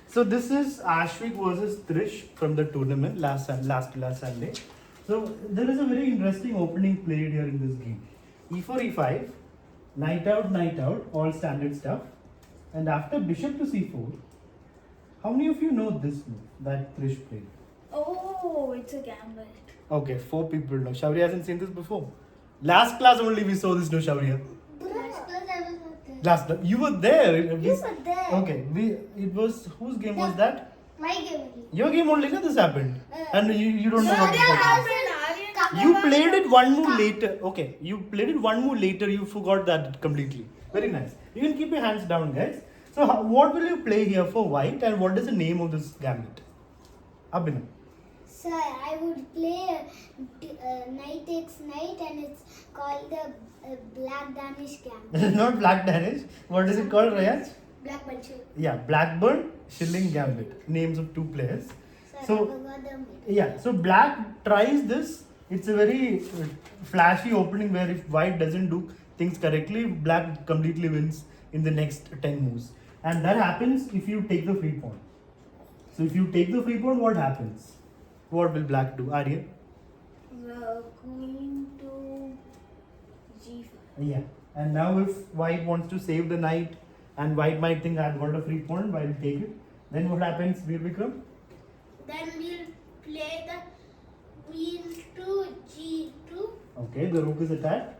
So this is Ashwik versus Trish from the tournament last Sunday. So there is a very interesting opening played here in this game. E4, E5, knight out, all standard stuff. And after bishop to C4, how many of you know this move that Trish played? Oh, it's a gambit. Okay, 4 people know. Shaurya hasn't seen this before. Last class only we saw this, no Shaurya? Last class I was not there. Last class. You were there. You were there. Okay, it was, whose game was that? My game. Your game only, no, this happened. And you don't know what this Aryan happened. You played it one move later. Okay, you played it one move later. You forgot that completely. Very nice. You can keep your hands down, guys. So, what will you play here for white, and what is the name of this gambit? Abhinav. Sir, I would play knight takes knight, and it's called the Black Danish gambit. This is not Black Danish. What is it called, Rayaj? Blackburn. Yeah, Blackburn, shilling gambit. Names of 2 players. Sir, So, I forgot the middle. yeah, so black tries this. It's a very flashy opening where if white doesn't do things correctly, black completely wins in the next 10 moves. And that happens if you take the free pawn. So if you take the free pawn, what happens? What will black do? Aryan? The queen to g5. Yeah. And now if white wants to save the knight and white might think I've got a free pawn, while take it, then what happens, Veer Vikram? Then we'll play the queen to g2. Okay, the rook is attacked.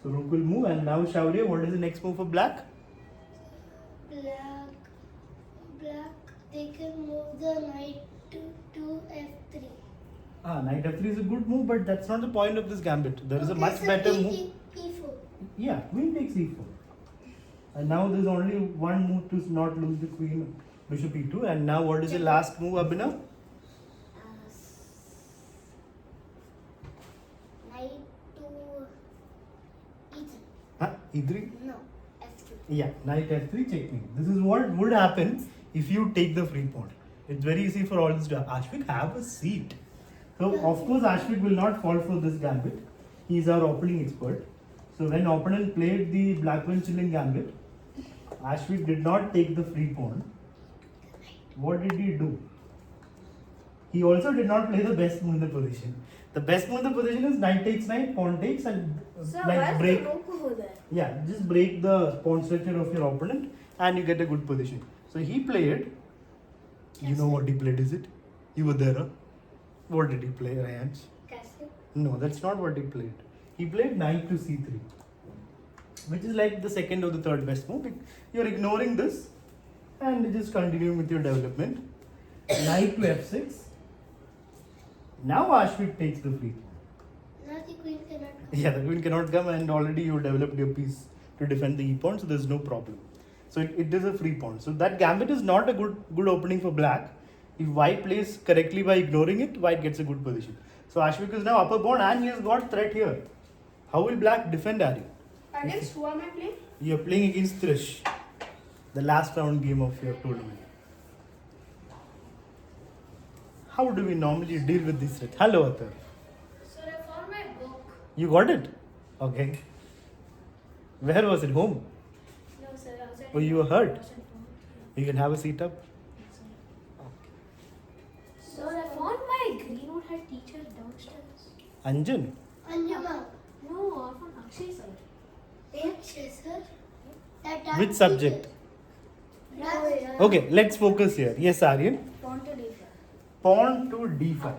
So rook will move, and now Shaurya, what is the next move for black? Black, they can move the knight to f3. Knight f3 is a good move, but that's not the point of this gambit. There is a much better move. e4. Yeah, queen takes e4. And now there's only one move to not lose the queen, bishop e2. And now what is the last move, Abhinav? Knight to e3. Huh? e3? No, f3. Yeah, knight f3 checkmate. This is what would happen if you take the free pawn. It's very easy for all this to happen. Ashwik, have a seat. So, of course, Ashwik will not fall for this gambit. He is our opening expert. So, when opponent played the Blackburn shilling gambit, Ashwik did not take the free pawn. What did he do? He also did not play the best move in the position. The best move in the position is knight takes knight, pawn takes, and like break. Yeah, just break the pawn structure of your opponent, and you get a good position. So he played. You know what he played? Is it? You were there. Huh? What did he play, Ryanch? Castle. No, that's not what he played. He played knight to c3, which is like the second or the third best move. You're ignoring this and just continuing with your development. Knight to f6. Now Ashwik takes the free pawn. Now the queen cannot come. Yeah, the queen cannot come, and already you developed your piece to defend the e-pawn, so there's no problem. So it is a free pawn. So that gambit is not a good opening for black. If white plays correctly by ignoring it, white gets a good position. So Ashwik is now upper pawn, and he has got threat here. How will black defend Aryan? Against who am I playing? You are playing against Trish, the last round game of your tournament. How do we normally deal with this threat? Hello, Atar. Sir, I found my book. You got it? Okay. Where was it? Home? No, sir, outside. Oh, you were hurt? You can have a seat up. Sir, I found my Greenwood head teacher downstairs. Anjan? Anjuma. No, I found Akshay, sir. Akshay, sir? Which subject? No, Okay, let's focus here. Yes, Aryan. Pawn to d5. Pawn to d5.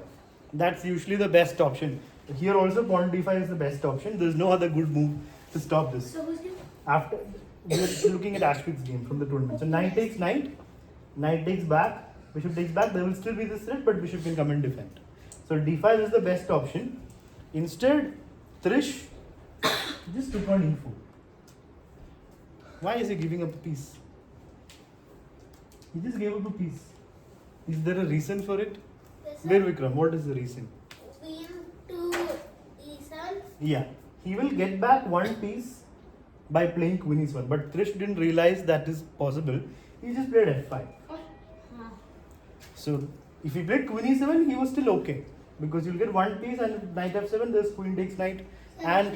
That's usually the best option. Here also pawn to d5 is the best option. There's no other good move to stop this. So who's game? After we're looking at Ashwik's game from the tournament. So knight takes knight, knight takes back, bishop takes back. There will still be this threat, but bishop can come and defend. So d5 is the best option. Instead, Trish just took on e4. Why is he giving up a piece? He just gave up a piece. Is there a reason for it? Yes, Where Vikram? What is the reason? Queen to e7. Yeah, he will get back one piece by playing queen e1. But Trish didn't realize that is possible. He just played f5. So if he played queen e7, he was still okay because you'll get one piece, and knight f7. There's queen takes knight, and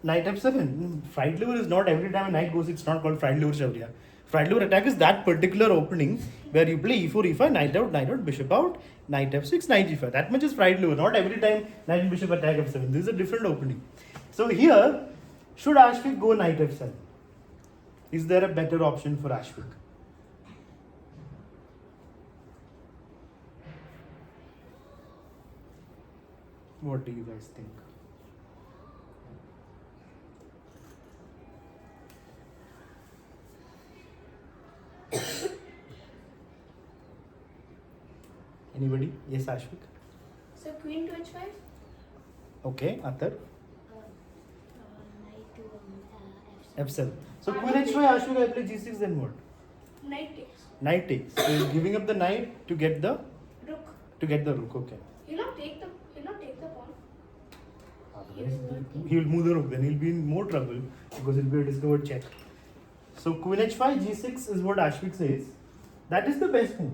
knight f7. Fried liver is not every time a knight goes. It's not called fried liver, Shaurya. Fried liver attack is that particular opening where you play e4, e5, knight out, bishop out, knight f6, knight g5. That much is fried liver. Not every time knight and bishop attack f7. This is a different opening. So here, should Ashvik go knight f7? Is there a better option for Ashvik? What do you guys think? Anybody? Yes, Ashvik? So queen to h5? Okay, Atar? Knight to f7. So queen h5, Ashvik, I play g6, then what? Knight takes. Knight takes. So he's giving up the knight to get the Rook. Okay. He'll not take the pawn. Otherwise, he'll move the rook. Then he'll be in more trouble because it'll be a discovered check. So queen h5, g6 is what Ashvik says. That is the best move.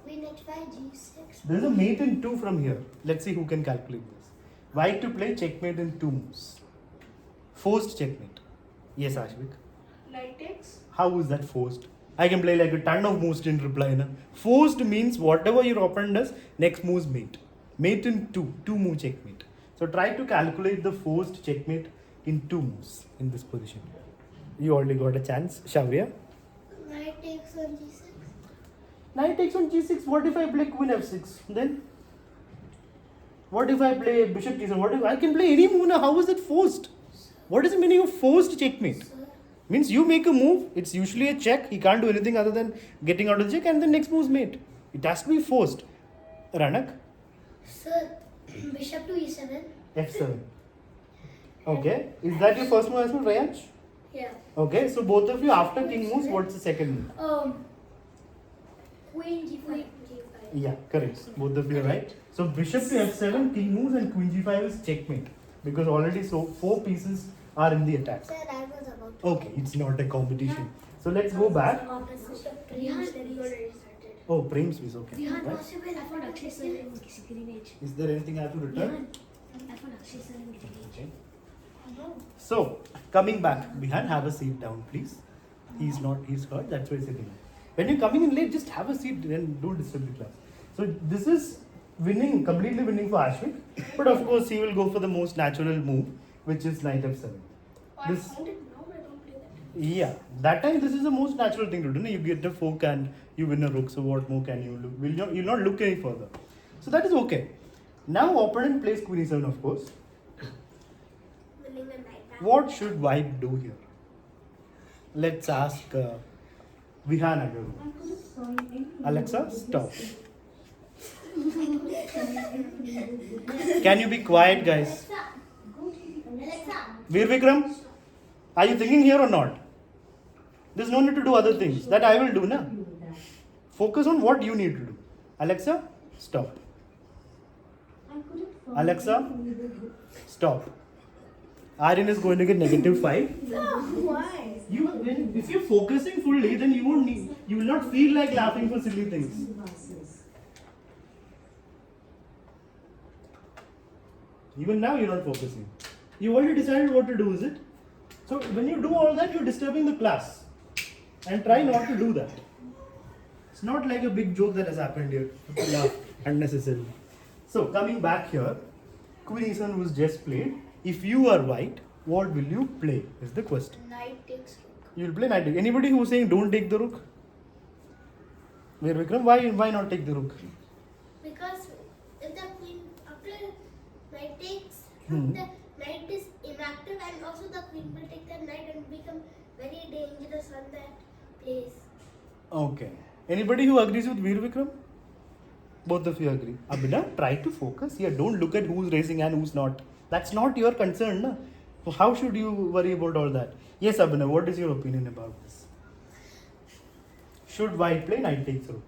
Queen h5, g6. There's a mate in 2 from here. Let's see who can calculate this. White to play checkmate in 2 moves. Forced checkmate. Yes, Ashvik. Knight takes. How is that forced? I can play like a ton of moves in reply. Na? Forced means whatever your opponent does, next move is mate. Mate in 2 move checkmate. So try to calculate the forced checkmate in 2 moves in this position. You already got a chance. Shaurya? Knight takes on g6. Knight takes on g6. What if I play queen f6? Then? What if I play bishop g7? What if I can play any move now? How is it forced? What is the meaning of forced checkmate? Sir, Means you make a move, it's usually a check, he can't do anything other than getting out of the check and the next move is made. It has to be forced. Ranak? sir, bishop to e7. F7. Okay. Is that your first move as well, Rayansh? Yeah. Okay, so both of you after king moves, what's the second move? Queen g5. Yeah, correct. Both of you are right. So bishop to F7, king moves and queen g5 is checkmate. Because already so 4 pieces are in the attack. Sir, I was about to. Okay, it's not a competition. So let's go back. Oh, Prem's is okay. Right? Is there anything I have to return? Okay. So, coming back, Bihan, have a seat down, please. He's hurt, that's why he's sitting. When you're coming in late, just have a seat and don't disturb the class. So, this is winning, completely winning for Ashvik. But of course, he will go for the most natural move, which is knight f7. I This, found it now, but I don't play that. yeah, that time this is the most natural thing to do. No? You get the fork and you win a rook. So, what more can you look? You'll not look any further. So, that is okay. Now, opponent plays queen e7, of course. Winning a knight back. What should white do here? Let's ask Vihan again. Alexa, stop. Can you be quiet, guys? Alexa. Veer Vikram, are you thinking here or not? There's no need to do other things. That I will do, na? Focus on what you need to do. Alexa, stop. Alexa, stop. Aryan is going to get -5. Why? If you're focusing fully, then you will not feel like laughing for silly things. Even now you're not focusing. You already decided what to do, is it? So when you do all that, you're disturbing the class. And try not to do that. It's not like a big joke that has happened here. People laugh unnecessarily. So coming back here, Queen e7 was just played. If you are white, what will you play? Is the question. Knight takes rook. You will play knight. Anybody who is saying don't take the rook? Where Vikram? Why not take the rook? Because if the queen after knight takes Hmm. the knight is inactive and also the queen will take the knight and become very dangerous on that place. Okay. Anybody who agrees with Veer Vikram? Both of you agree. Abhinav, try to focus here. Don't look at who's raising and who's not. That's not your concern, na? So how should you worry about all that? Yes, Abhinav, what is your opinion about this? Should white play knight takes rook?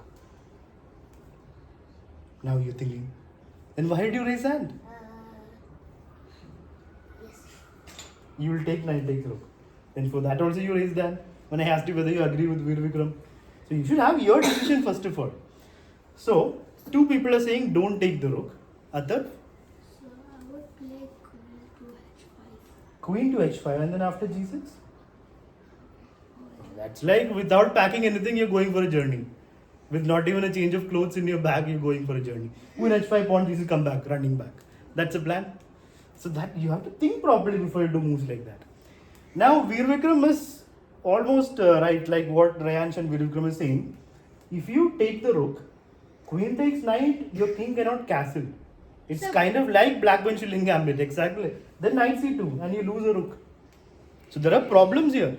Now you're thinking. Then why did you raise hand? Yes. You will take knight takes rook. Then for that also you raised hand. When I asked you whether you agree with Veer Vikram. So you should have your decision first of all. So, two people are saying don't take the rook. Other? So I would play queen to h5. Queen to h5 and then after g6? That's like without packing anything, you're going for a journey. With not even a change of clothes in your bag, you're going for a journey. Queen h5 pawn, this will come back, running back. That's a plan. So that you have to think properly before you do moves like that. Now Veer Vikram is almost right, like what Rayansh and Veer Vikram is saying. If you take the rook, queen takes knight, your king cannot castle. It's kind of like Blackburn shilling gambit, exactly. Then knight c2 and you lose a rook. So there are problems here.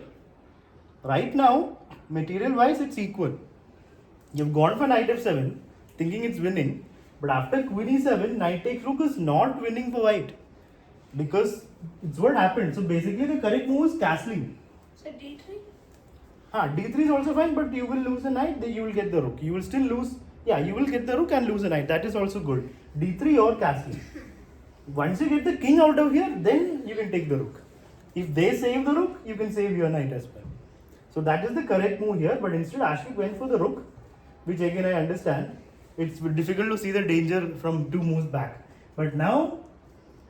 Right now, material wise, it's equal. You've gone for knight f7, thinking it's winning, but after queen e7, knight takes rook is not winning for white. Because it's what happened. So basically, the correct move is castling. So d3? D3 is also fine, but you will lose a knight, then you will get the rook. You will still lose, you will get the rook and lose a knight. That is also good. D3 or castling. Once you get the king out of here, then you can take the rook. If they save the rook, you can save your knight as well. So that is the correct move here, but instead Ashwik went for the rook, which again I understand. It's difficult to see the danger from 2 moves back. But now,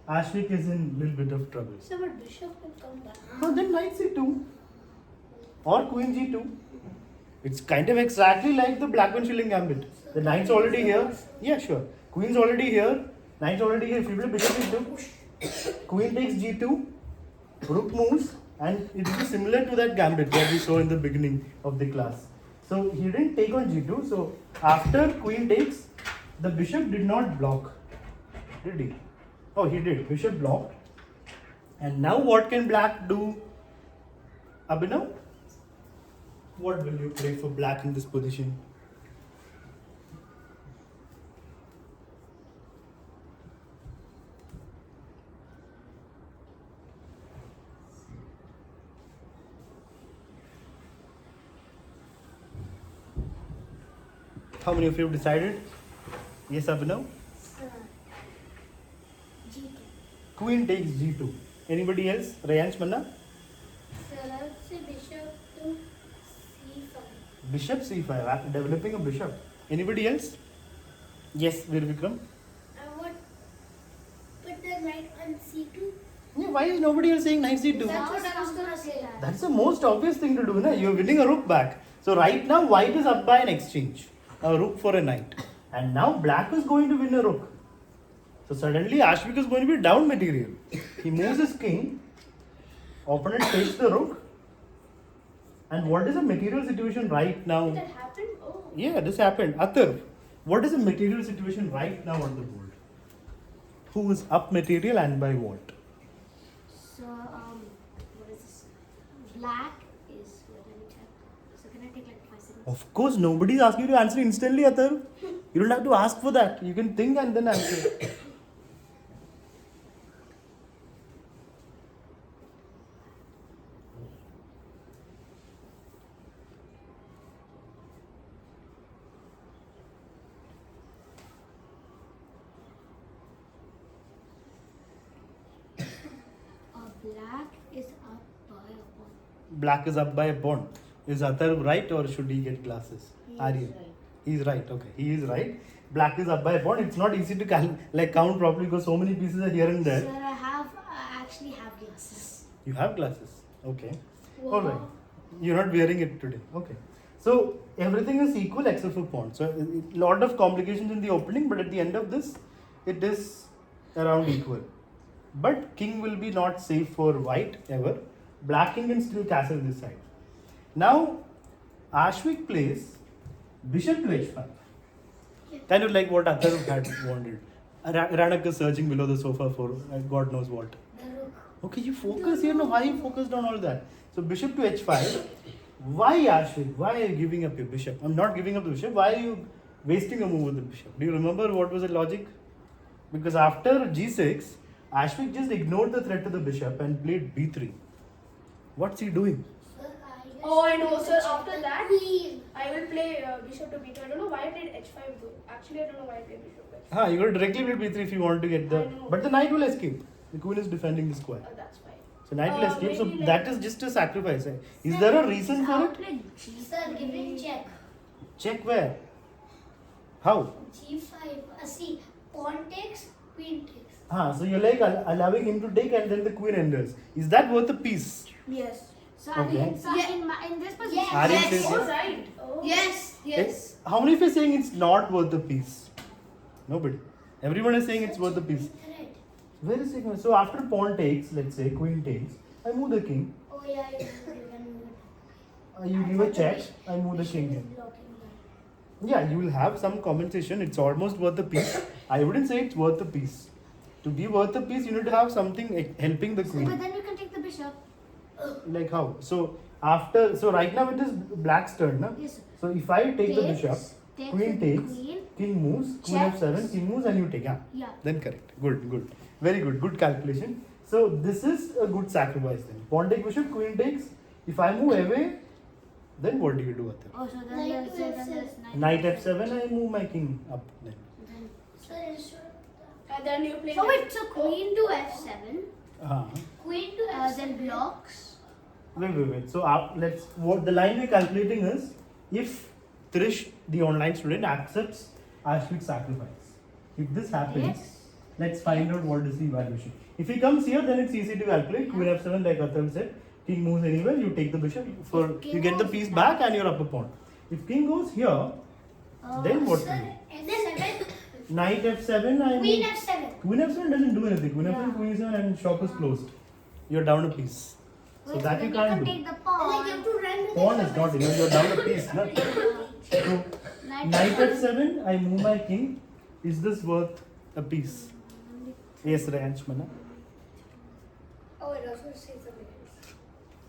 Ashwik is in a little bit of trouble. So but bishop will come back. Oh, then knight c2 or queen g2. It's kind of exactly like the Blackburn shilling gambit. The knight's already here. Yeah, sure. Queen's already here. Knight's already here. If you play bishop e2, queen takes g2, rook moves, and it is similar to that gambit that we saw in the beginning of the class. So he didn't take on g2. So after queen takes, the bishop did not block. Did he? Oh, he did. Bishop blocked. And now what can black do? Abhinav? What will you play for black in this position? How many of you have decided? Yes, Abhinav? G2. Queen takes g2. Anybody else? Rayansh, Manna? So let's say bishop to c5. Bishop c5. Developing a bishop. Anybody else? Yes, Veer Vikram? I would put the knight on c2. Yeah, why is nobody else saying knight c2? That's what I was gonna say. That's the most obvious thing to do, na? You're winning a rook back. So right now, white is up by an exchange. A rook for a knight. And now black is going to win a rook. So suddenly Ashwik is going to be down material. He moves his king. Opponent takes the rook. And what is the material situation right now? That happened? Oh. Yeah, this happened. Atar, what is the material situation right now on the board? Who is up material and by what? So what is this? Black is what I need to. So can I take like 5 seconds? Of course, nobody is asking you to answer instantly, Atar. You don't have to ask for that. You can think and then answer. Black is up by a pawn. Black is up by a pawn. Is Atar right or should he get glasses? Aryan. He's right. Okay, he is right. Black is up by a pawn. It's not easy to count properly because so many pieces are here and there. Sir, I actually have glasses. You have glasses. Okay. Wow. All right. You're not wearing it today. Okay. So everything is equal except for pawn. So a lot of complications in the opening, but at the end of this, it is around equal. But king will be not safe for white ever. Black king can still castle this side. Now, Ashwik plays bishop to h5. Kind of like what Atar had wanted. Ranak is searching below the sofa for God knows what. The rook. Okay, you focus here. No, why you focused on all that? So bishop to h5. Why Ashwik? Why are you giving up your bishop? I'm not giving up the bishop. Why are you wasting a move with the bishop? Do you remember what was the logic? Because after g6, Ashwik just ignored the threat to the bishop and played b3. What's he doing? Oh, I know. So after that, Queen. I will play bishop to b2. I don't know why I played h5 though. Actually, I don't know why I played bishop to h5. You got to directly play b3 if you want to get the. I know. But the knight will escape. The queen is defending the square. That's fine. So knight will escape. So maybe like- that is just a sacrifice. Is there a reason for it? Sir, give me check. Check where? How? G5. See, pawn takes, queen takes. So you're like allowing him to take and then the queen enters. Is that worth a piece? Yes. So, Okay. in this position. Aryan Yes. says Oh, yes. right. Oh. Yes. How many of you are saying it's not worth the piece? Nobody. Everyone is saying it's worth the piece. Correct. Where is it? So after pawn takes, let's say queen takes, I move the king. Oh yeah, you can move it. You give a check, I move the king here. Yeah, you will have some compensation. It's almost worth the piece. I wouldn't say it's worth the piece. To be worth the piece, you need to have something helping the But queen. then you can take the bishop. Like how? So right now it is black's turn, na? Yes, sir. So if I take the bishop, Takes queen with the takes, queen. king moves, queen Checks. f7, king moves, and you take. Yeah. Yeah. Then correct. Good. Very good calculation. So this is a good sacrifice then. Pawn take bishop, queen takes. If I move away, then what do you do with it? Oh, so then Knight there's to there's F7. Knight f7, I move my king up then. So instead of And then you play. So wait, so queen to f7, queen to then F7. blocks. Wait. So what the line we're calculating is if Trish, the online student, accepts Ashvik's sacrifice. If this happens, Yes. let's find out what is the evaluation. If he comes here, then it's easy to calculate. Queen f7, like Athar said, king moves anywhere, you take the bishop. You get the piece back and you're up a pawn. If king goes here, then what? Sir, F7. Knight f7, I Queen move. F7. Queen f7 doesn't do anything. Queen f7, Yeah. queen is and shop is closed. You're down a piece. So Wait, that then you can't can do. take the Like pawn. you have to run with Pawn the is not enough. You're down a piece. No? So Knight f7, I move my king. Is this worth a piece? Yes, Rayansh Mana. Oh, it also says something else.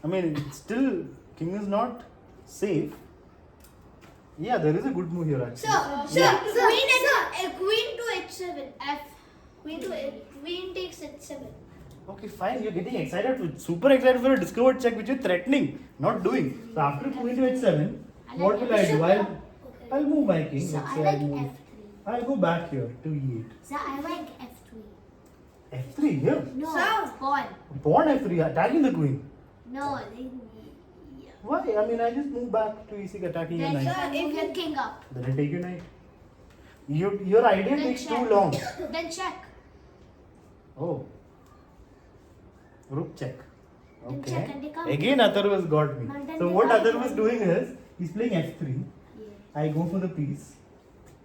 I mean, it's still, king is not safe. Yeah, there is a good move here actually. Queen to H7. F. Queen takes H7. Okay, fine. You're getting excited, super excited for a discovered check which you're threatening, not doing. So after queen to h7, what will I do? I'll move my king. So Let's I say like I'll move. f3. I'll go back here to e8. So I like f3. f3 here. No, So- pawn. Pawn f3, attacking the queen. No, then Why? I mean, I just move back to e6, attacking your then knight. move your king up. Then I take your knight. Your idea Then takes too check. long. Then check. Oh. Rook check. Then Okay. check and they come. Again, Atharva's got me. And then So they what come. Atharva's doing is, he's playing f3. Yeah. I go for the piece.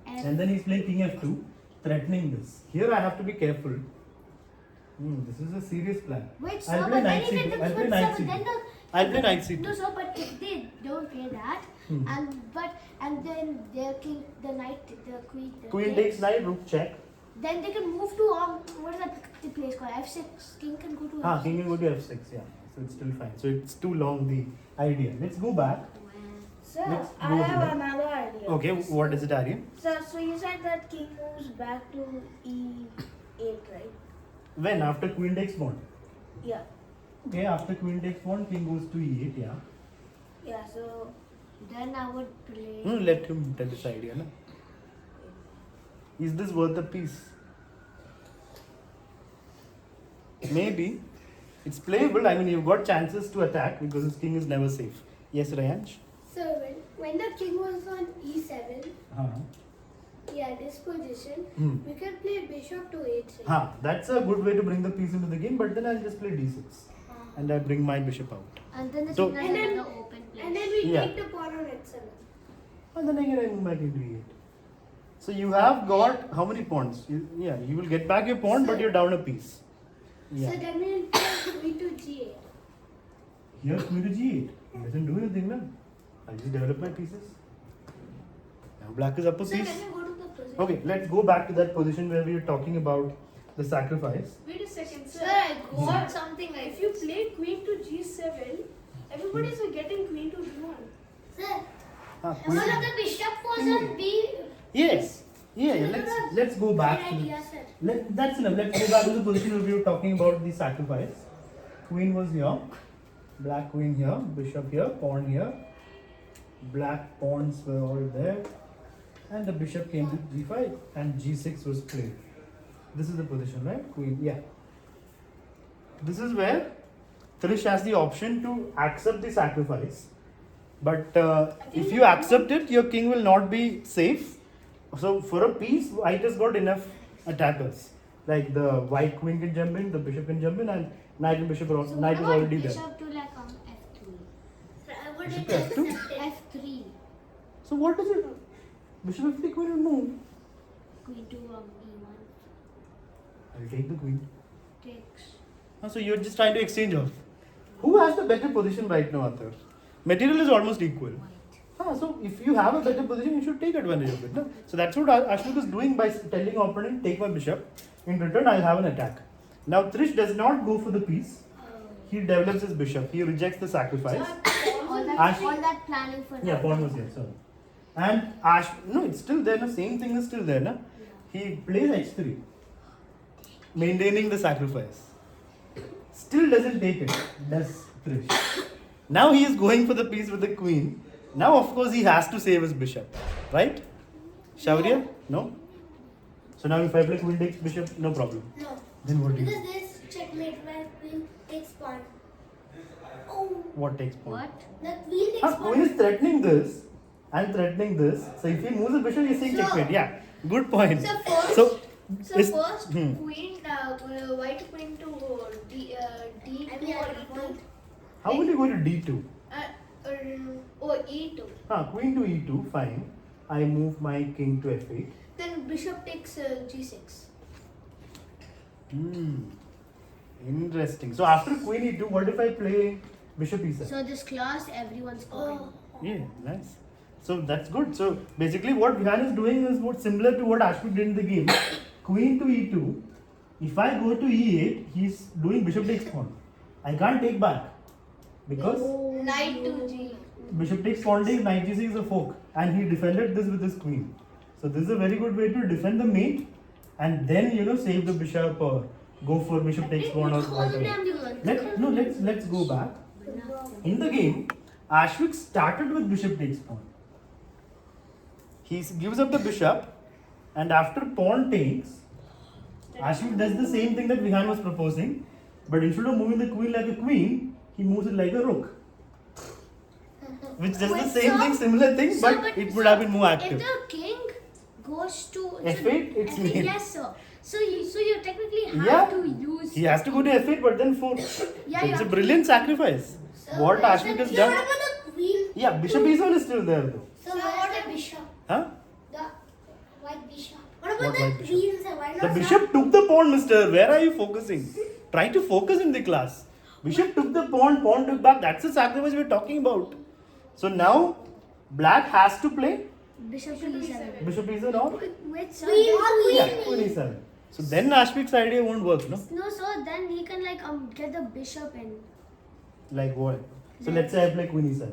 And And then he's playing king f2, threatening this. Here I have to be careful. This is a serious plan. wait, sir, I'll play but then knight if c2. it I'll play is knight seven, then c2. the I'll play knight c2. no, sir, but if they don't play that, Hmm. and then their king, the knight, the queen, Queen takes knight, rook check. then they can move to what is that the place called f6. King can go to f6. King can go to f6, yeah. So it's still fine. So it's too long, the idea. Let's go back. Sir, Let's I go have here. another idea. Okay, what is it, Aryan? Sir, so you said that king moves back to e8, right? When? After queen takes pawn. Yeah. Okay, after queen takes pawn, king goes to e8, yeah. Yeah, so Then I would play. Let him tell his idea, na? Is this worth the piece? Maybe. It's playable. I mean, you've got chances to attack because his king is never safe. Yes, Rayansh? So when the king was on E7, this position, Hmm. we can play bishop to H6. That's a good way to bring the piece into the game, but then I'll just play d6. And I bring my bishop out. And then the So- king And has then- another open place. And then we Yeah. take the pawn on H7. And then again I move back into e8. So you have got how many pawns? You will get back your pawn, but you're down a piece. Yeah. So then we'll play queen to G8. Here queen to g8. It doesn't do anything, no? I'll just develop my pieces. Now black is up a So piece. when we go to the position. Okay, let's go back to that position where we were talking about the sacrifice. Wait a second, sir. Sir, I got something like If you play queen to g7, everybody's getting queen to d1. Sir, Queen- one of the bishop was on B. Yes. Yeah, let's go back to idea, sir. that's enough. Let's go back to the position where we were talking about the sacrifice. Queen was here, black queen here, bishop here, pawn here. Black pawns were all there, and the bishop came to g5 and g6 was played. This is the position, right? Queen, yeah. This is where Trish has the option to accept the sacrifice, but if you accept it, your king will not be safe. So for a piece, I just got enough attackers. Like the white queen can jump in, the bishop can jump in, and knight and bishop are So knight what is about already there. bishop to like f3? Bishop to F2. F3. So what is it? Bishop F3 queen will move. Queen to E1. I'll take the queen. Takes. So you're just trying to exchange off. Who has the better position right now, Arthur? Material is almost equal. So if you have a better position, you should take advantage of it. No? So that's what Ashwin is doing by telling opponent, take my bishop. In return, I'll have an attack. Now Trish does not go for the piece. He develops his bishop. He rejects the sacrifice. All that planning for Yeah, pawn was here. Sorry. And no, it's still there. No, same thing is still there. No? He plays h3, maintaining the sacrifice. Still doesn't take it. Does Trish? Now he is going for the piece with the queen. Now, of course, he has to save his bishop, right? Shaurya? No? So now if I play queen takes bishop, no problem. No. Then what do you do? Because this checkmate where queen takes pawn. Oh, What takes pawn? What? the queen takes Queen pawn. is threatening this and threatening this. So if he moves the bishop, he's saying So- checkmate. Yeah, good point. So first, So, so is- first hmm. queen, white queen to D2 I mean, or I E2. How will you go to d2? Or E2. Queen to e2, fine. I move my king to f8. Then bishop takes G6. Interesting. So after queen e2, what if I play bishop e7? So this class, everyone's copying. Yeah, nice. So that's good. So basically, what Vihan is doing is what similar to what Ashwin did in the game. Queen to e2. If I go to e8, he's doing bishop takes pawn. I can't take back because Knight to G. bishop takes pawn takes knight g6 is a fork, and he defended this with his queen. So this is a very good way to defend the mate, and then save the bishop or go for bishop takes pawn or whatever. Let's go back. In the game, Ashwin started with bishop takes pawn. He gives up the bishop, and after pawn takes, Ashwin does the same thing that Vihan was proposing, but instead of moving the queen like a queen, he moves it like a rook. Which does the same thing, similar thing, but it would have been more If active. the king goes to F8, it's mate. Yes, sir. So you technically have Yeah. to use. He has to go to f8, but then 4. Yeah, It's a yeah. brilliant sacrifice. What Ashwin has done. What about the queen? Yeah, bishop e7 is still there though. So what the bishop? Huh? The white bishop. What What about white the bishop? queen? Sir? Why not? The bishop took the pawn, mister. Where are you focusing? Try to focus in the class. Bishop took the pawn took back. That's the sacrifice we're talking about. So now, black has to play Bishop to E7. bishop e7 or? Wait, sir. Queen then- or Yeah, queen e7. So then Ashwik's idea won't work, no? No, sir. Then he can get the bishop in. Like what? So let's say I play queen e7.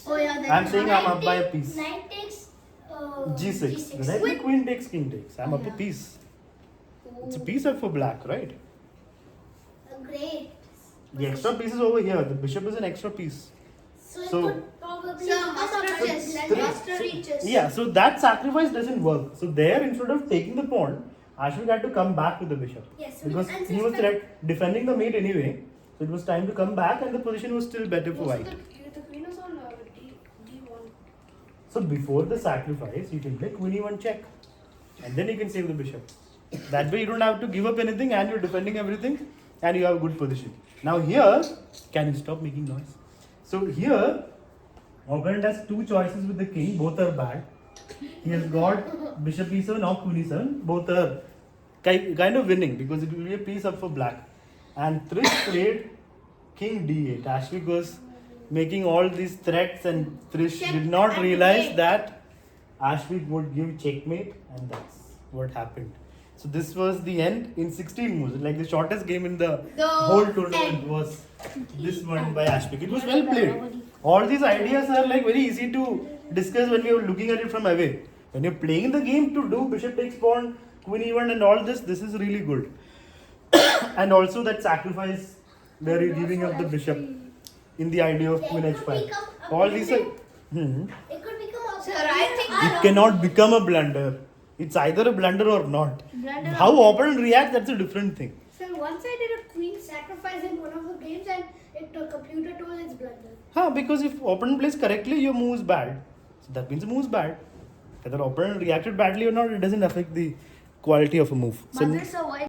Oh yeah. Then I'm saying I'm up by a piece. Knight takes G6. Then I play queen takes, king takes. I'm up a piece. It's a piece up for black, right? Great. The extra piece is over here. The bishop is an extra piece. So, So- it could probably So become master a chess, blender. master reaches. Yeah, so that sacrifice doesn't work. So there, instead of taking the pawn, Ashwin had to come back with the bishop. Yes, Because and he was defending the mate anyway. So it was time to come back and the position was still better for white. The queen is on D1. So before the sacrifice, you can play queen e1 check. And then you can save the bishop. That way you don't have to give up anything and you're defending everything and you have a good position. Now here, can you stop making noise? So here, opponent has two choices with the king, both are bad. He has got bishop e7 or queen e7, both are kind of winning because it will be a piece up for black. And Trish played king d8. Ashwik was making all these threats and Trish did not realize that Ashwik would give checkmate and that's what happened. So this was the end in 16 moves. Like the shortest game in the whole tournament was this one by Ashwik. It was well played. All these ideas are like very easy to discuss when you're looking at it from away. When you're playing the game to do bishop takes pawn, queen e1 and all this is really good. And also that sacrifice where you're giving up the bishop in the idea of queen h5. All these are... It could become a Sir, I think It cannot become a blunder. It's either a blunder or not. How opponent reacts, that's a different thing. So once I did a queen sacrifice in one of the games and the computer told it's blunder. Because if opponent plays correctly, your move is bad. So that means the move is bad. Whether opponent reacted badly or not, it doesn't affect the quality of a move. So Mother, so why